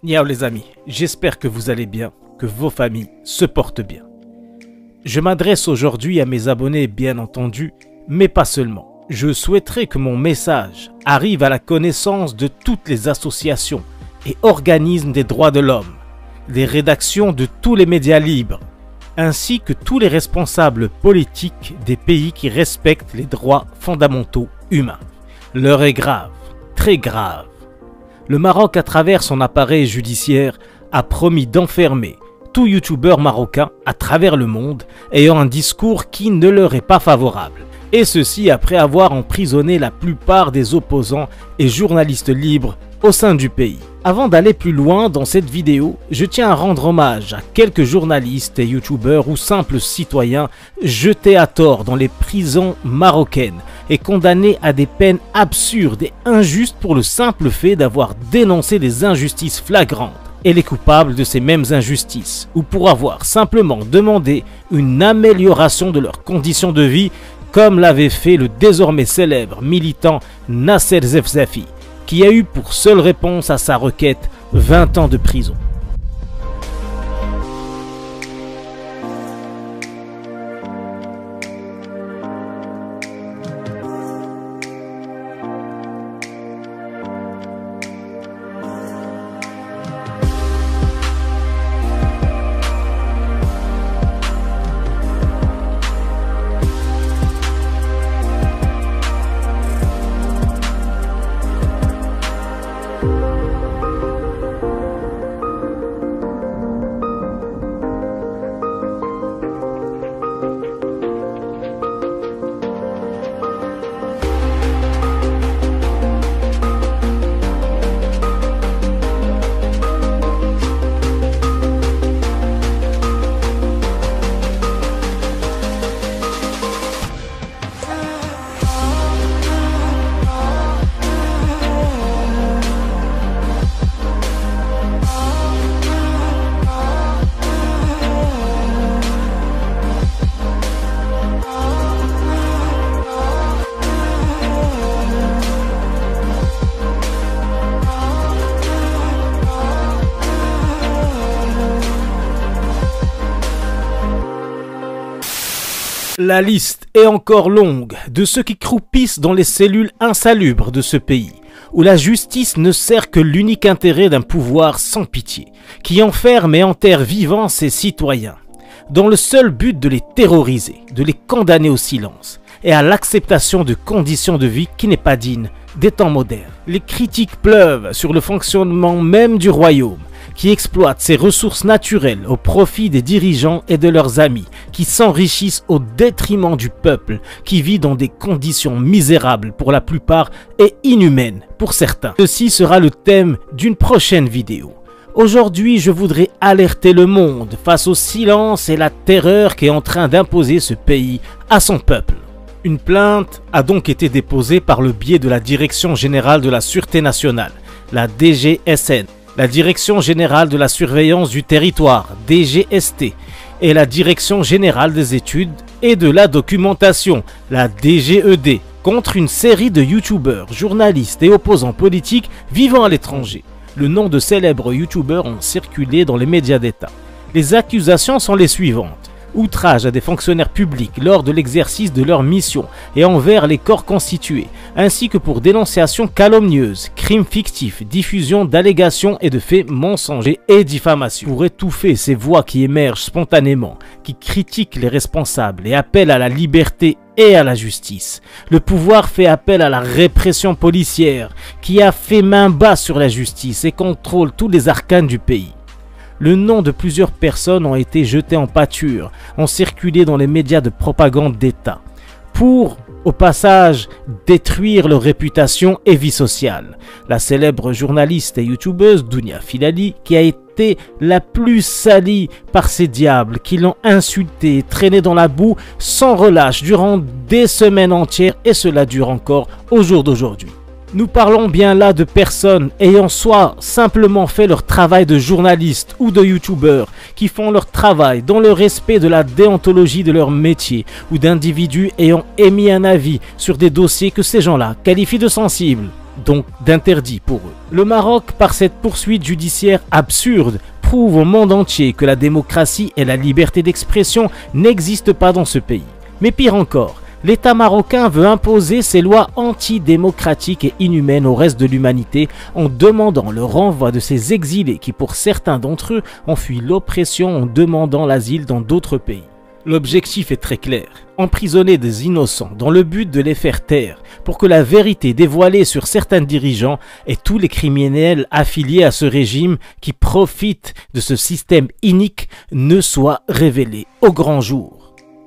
Niao les amis, j'espère que vous allez bien, que vos familles se portent bien. Je m'adresse aujourd'hui à mes abonnés bien entendu, mais pas seulement. Je souhaiterais que mon message arrive à la connaissance de toutes les associations et organismes des droits de l'homme, les rédactions de tous les médias libres, ainsi que tous les responsables politiques des pays qui respectent les droits fondamentaux humains. L'heure est grave, très grave. Le Maroc, à travers son appareil judiciaire, a promis d'enfermer tout youtubeur marocain à travers le monde ayant un discours qui ne leur est pas favorable. Et ceci après avoir emprisonné la plupart des opposants et journalistes libres au sein du pays. Avant d'aller plus loin dans cette vidéo, je tiens à rendre hommage à quelques journalistes et youtubeurs ou simples citoyens jetés à tort dans les prisons marocaines et condamnés à des peines absurdes et injustes pour le simple fait d'avoir dénoncé des injustices flagrantes et les coupables de ces mêmes injustices, ou pour avoir simplement demandé une amélioration de leurs conditions de vie, comme l'avait fait le désormais célèbre militant Nasser Zefzafi, qui a eu pour seule réponse à sa requête 20 ans de prison. La liste est encore longue de ceux qui croupissent dans les cellules insalubres de ce pays, où la justice ne sert que l'unique intérêt d'un pouvoir sans pitié, qui enferme et enterre vivants ses citoyens, dans le seul but de les terroriser, de les condamner au silence et à l'acceptation de conditions de vie qui n'est pas digne des temps modernes. Les critiques pleuvent sur le fonctionnement même du royaume, qui exploite ses ressources naturelles au profit des dirigeants et de leurs amis, qui s'enrichissent au détriment du peuple, qui vit dans des conditions misérables pour la plupart et inhumaines pour certains. Ceci sera le thème d'une prochaine vidéo. Aujourd'hui, je voudrais alerter le monde face au silence et la terreur qui est en train d'imposer ce pays à son peuple. Une plainte a donc été déposée par le biais de la Direction Générale de la Sûreté Nationale, la DGSN, la Direction Générale de la Surveillance du Territoire, DGST, et la Direction Générale des Études et de la Documentation, la DGED, contre une série de youtubeurs, journalistes et opposants politiques vivant à l'étranger. Le nom de célèbres youtubeurs ont circulé dans les médias d'État. Les accusations sont les suivantes. Outrage à des fonctionnaires publics lors de l'exercice de leur mission et envers les corps constitués, ainsi que pour dénonciation calomnieuse, crimes fictifs, diffusion d'allégations et de faits mensongers et diffamation. Pour étouffer ces voix qui émergent spontanément, qui critiquent les responsables et appellent à la liberté et à la justice, le pouvoir fait appel à la répression policière qui a fait main basse sur la justice et contrôle tous les arcanes du pays. Le nom de plusieurs personnes ont été jetés en pâture, ont circulé dans les médias de propagande d'État, pour, au passage, détruire leur réputation et vie sociale. La célèbre journaliste et youtubeuse Dounia Filali, qui a été la plus salie par ces diables qui l'ont insultée et traînée dans la boue sans relâche durant des semaines entières, et cela dure encore au jour d'aujourd'hui. Nous parlons bien là de personnes ayant soit simplement fait leur travail de journaliste ou de youtubeur, qui font leur travail dans le respect de la déontologie de leur métier, ou d'individus ayant émis un avis sur des dossiers que ces gens-là qualifient de sensibles. donc d'interdit pour eux. Le Maroc, par cette poursuite judiciaire absurde, prouve au monde entier que la démocratie et la liberté d'expression n'existent pas dans ce pays. Mais pire encore, l'État marocain veut imposer ses lois antidémocratiques et inhumaines au reste de l'humanité en demandant le renvoi de ces exilés qui, pour certains d'entre eux, ont fui l'oppression en demandant l'asile dans d'autres pays. L'objectif est très clair, emprisonner des innocents dans le but de les faire taire pour que la vérité dévoilée sur certains dirigeants et tous les criminels affiliés à ce régime qui profitent de ce système inique ne soit révélée au grand jour.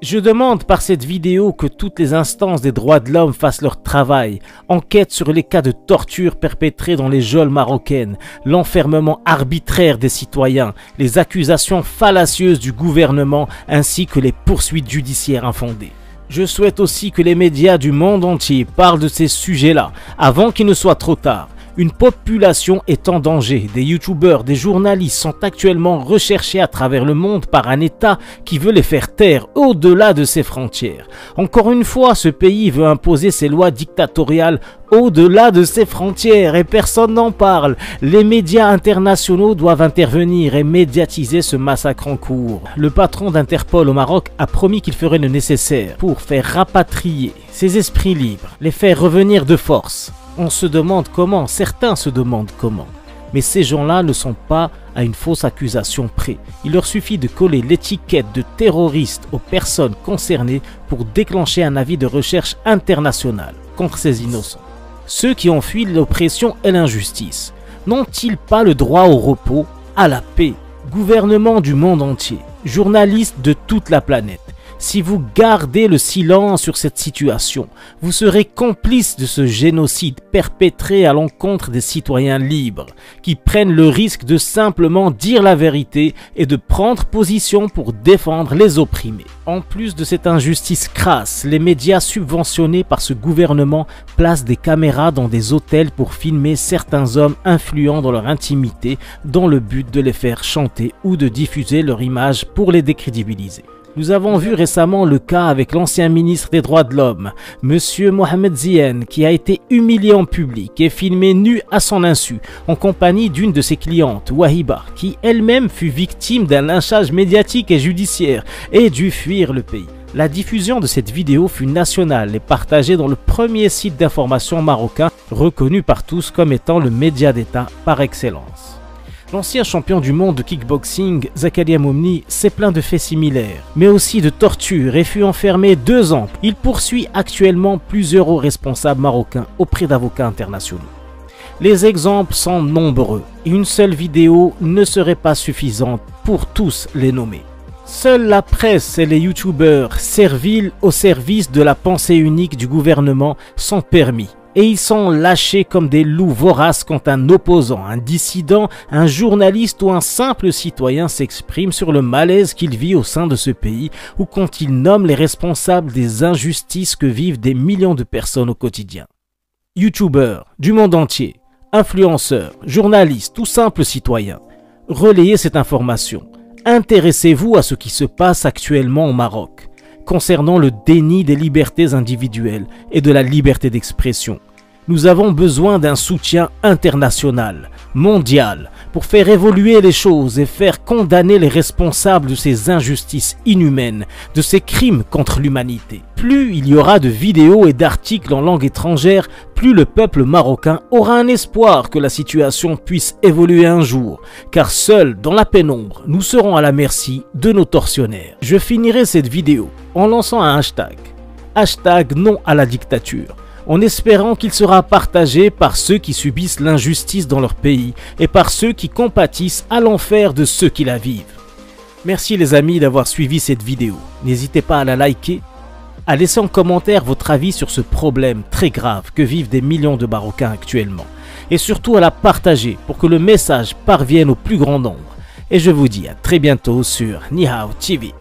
Je demande par cette vidéo que toutes les instances des droits de l'homme fassent leur travail, enquêtent sur les cas de torture perpétrés dans les geôles marocaines, l'enfermement arbitraire des citoyens, les accusations fallacieuses du gouvernement ainsi que les poursuites judiciaires infondées. Je souhaite aussi que les médias du monde entier parlent de ces sujets-là avant qu'il ne soit trop tard. Une population est en danger. Des youtubeurs, des journalistes sont actuellement recherchés à travers le monde par un État qui veut les faire taire au-delà de ses frontières. Encore une fois, ce pays veut imposer ses lois dictatoriales au-delà de ses frontières et personne n'en parle. Les médias internationaux doivent intervenir et médiatiser ce massacre en cours. Le patron d'Interpol au Maroc a promis qu'il ferait le nécessaire pour faire rapatrier ces esprits libres, les faire revenir de force. On se demande comment, certains se demandent comment. Mais ces gens-là ne sont pas à une fausse accusation près. Il leur suffit de coller l'étiquette de terroriste aux personnes concernées pour déclencher un avis de recherche international contre ces innocents. Ceux qui ont fui l'oppression et l'injustice, n'ont-ils pas le droit au repos, à la paix? Gouvernement du monde entier, journalistes de toute la planète, si vous gardez le silence sur cette situation, vous serez complice de ce génocide perpétré à l'encontre des citoyens libres, qui prennent le risque de simplement dire la vérité et de prendre position pour défendre les opprimés. En plus de cette injustice crasse, les médias subventionnés par ce gouvernement placent des caméras dans des hôtels pour filmer certains hommes influents dans leur intimité dans le but de les faire chanter ou de diffuser leur image pour les décrédibiliser. Nous avons vu récemment le cas avec l'ancien ministre des Droits de l'Homme, M. Mohamed Ziane, qui a été humilié en public et filmé nu à son insu, en compagnie d'une de ses clientes, Wahiba, qui elle-même fut victime d'un lynchage médiatique et judiciaire et dut fuir le pays. La diffusion de cette vidéo fut nationale et partagée dans le premier site d'information marocain, reconnu par tous comme étant le média d'État par excellence. L'ancien champion du monde de kickboxing, Zakaria Moumni, s'est plaint de faits similaires, mais aussi de torture et fut enfermé 2 ans. Il poursuit actuellement plusieurs hauts responsables marocains auprès d'avocats internationaux. Les exemples sont nombreux et une seule vidéo ne serait pas suffisante pour tous les nommer. Seule la presse et les youtubeurs serviles au service de la pensée unique du gouvernement sont permis. Et ils sont lâchés comme des loups voraces quand un opposant, un dissident, un journaliste ou un simple citoyen s'exprime sur le malaise qu'il vit au sein de ce pays ou quand il nomme les responsables des injustices que vivent des millions de personnes au quotidien. Youtubeurs du monde entier, influenceurs, journalistes ou simples citoyens, relayez cette information. Intéressez-vous à ce qui se passe actuellement au Maroc concernant le déni des libertés individuelles et de la liberté d'expression. Nous avons besoin d'un soutien international, mondial, pour faire évoluer les choses et faire condamner les responsables de ces injustices inhumaines, de ces crimes contre l'humanité. Plus il y aura de vidéos et d'articles en langue étrangère, plus le peuple marocain aura un espoir que la situation puisse évoluer un jour, car seuls, dans la pénombre, nous serons à la merci de nos tortionnaires. Je finirai cette vidéo en lançant un hashtag non à la dictature, en espérant qu'il sera partagé par ceux qui subissent l'injustice dans leur pays et par ceux qui compatissent à l'enfer de ceux qui la vivent. Merci les amis d'avoir suivi cette vidéo. N'hésitez pas à la liker, à laisser en commentaire votre avis sur ce problème très grave que vivent des millions de Marocains actuellement. Et surtout à la partager pour que le message parvienne au plus grand nombre. Et je vous dis à très bientôt sur Ni Hao TV.